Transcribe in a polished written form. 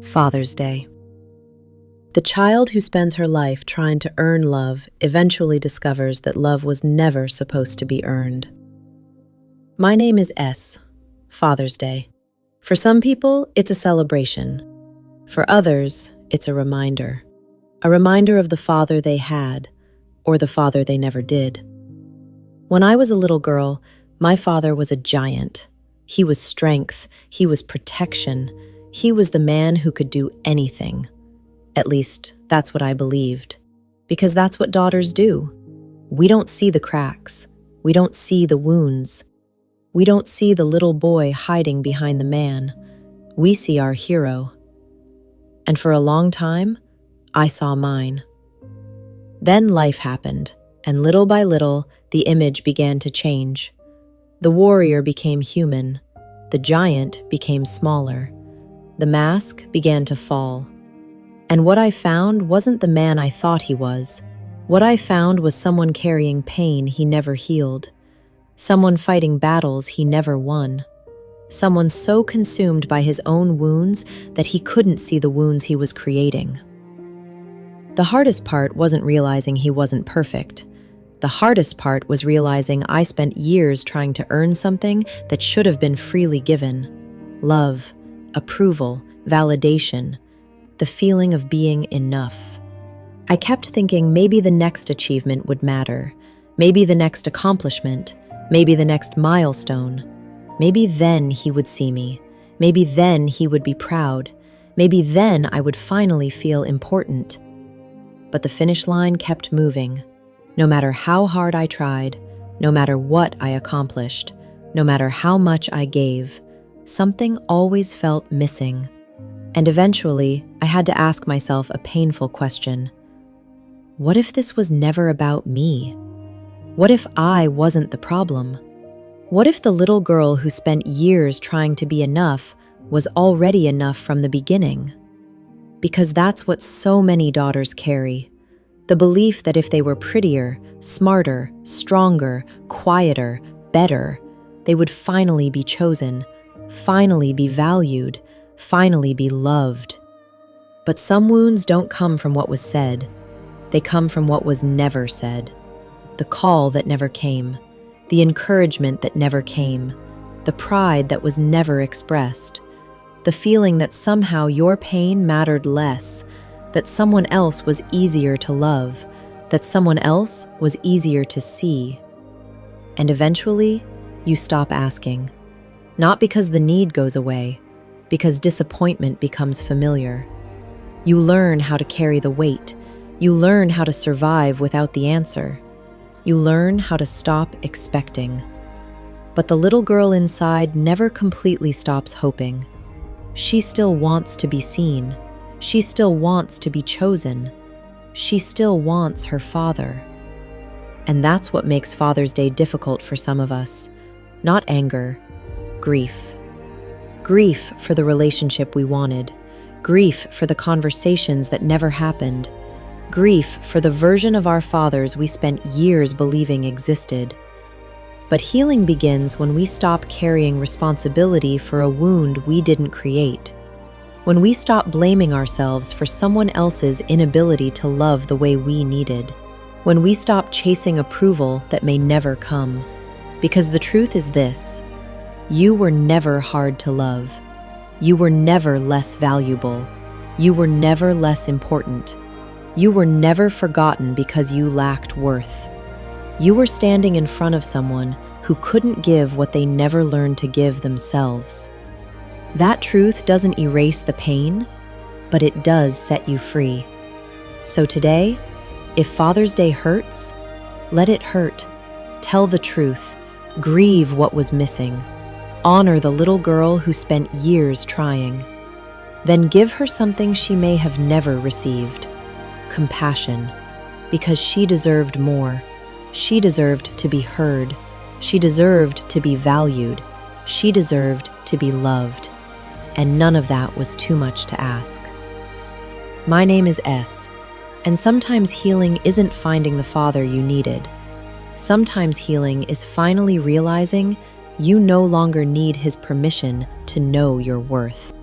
Father's Day. The child who spends her life trying to earn love eventually discovers that love was never supposed to be earned. My name is S. Father's Day. For some people, it's a celebration. For others, it's a reminder. A reminder of the father they had, or the father they never did. When I was a little girl, my father was a giant. He was strength, he was protection, he was the man who could do anything. At least, that's what I believed. Because that's what daughters do. We don't see the cracks. We don't see the wounds. We don't see the little boy hiding behind the man. We see our hero. And for a long time, I saw mine. Then life happened, and little by little, the image began to change. The warrior became human. The giant became smaller. The mask began to fall. And what I found wasn't the man I thought he was. What I found was someone carrying pain he never healed. Someone fighting battles he never won. Someone so consumed by his own wounds that he couldn't see the wounds he was creating. The hardest part wasn't realizing he wasn't perfect. The hardest part was realizing I spent years trying to earn something that should have been freely given. Love, approval, validation, the feeling of being enough. I kept thinking maybe the next achievement would matter, maybe the next accomplishment, maybe the next milestone. Maybe then he would see me, maybe then he would be proud, maybe then I would finally feel important. But the finish line kept moving. No matter how hard I tried, no matter what I accomplished, no matter how much I gave, something always felt missing. And eventually, I had to ask myself a painful question. What if this was never about me? What if I wasn't the problem? What if the little girl who spent years trying to be enough was already enough from the beginning? Because that's what so many daughters carry. The belief that if they were prettier, smarter, stronger, quieter, better, they would finally be chosen, finally be valued, finally be loved. But some wounds don't come from what was said. They come from what was never said. The call that never came, the encouragement that never came, the pride that was never expressed, the feeling that somehow your pain mattered less, that someone else was easier to love, that someone else was easier to see. And eventually, you stop asking. Not because the need goes away, because disappointment becomes familiar. You learn how to carry the weight. You learn how to survive without the answer. You learn how to stop expecting. But the little girl inside never completely stops hoping. She still wants to be seen. She still wants to be chosen. She still wants her father. And that's what makes Father's Day difficult for some of us. Not anger, grief. Grief for the relationship we wanted. Grief for the conversations that never happened. Grief for the version of our fathers we spent years believing existed. But healing begins when we stop carrying responsibility for a wound we didn't create. When we stop blaming ourselves for someone else's inability to love the way we needed. When we stop chasing approval that may never come. Because the truth is this: you were never hard to love. You were never less valuable. You were never less important. You were never forgotten because you lacked worth. You were standing in front of someone who couldn't give what they never learned to give themselves. That truth doesn't erase the pain, but it does set you free. So today, if Father's Day hurts, let it hurt. Tell the truth. Grieve what was missing. Honor the little girl who spent years trying. Then give her something she may have never received. Compassion. Because she deserved more. She deserved to be heard. She deserved to be valued. She deserved to be loved. And none of that was too much to ask. My name is S, and sometimes healing isn't finding the father you needed. Sometimes healing is finally realizing you no longer need his permission to know your worth.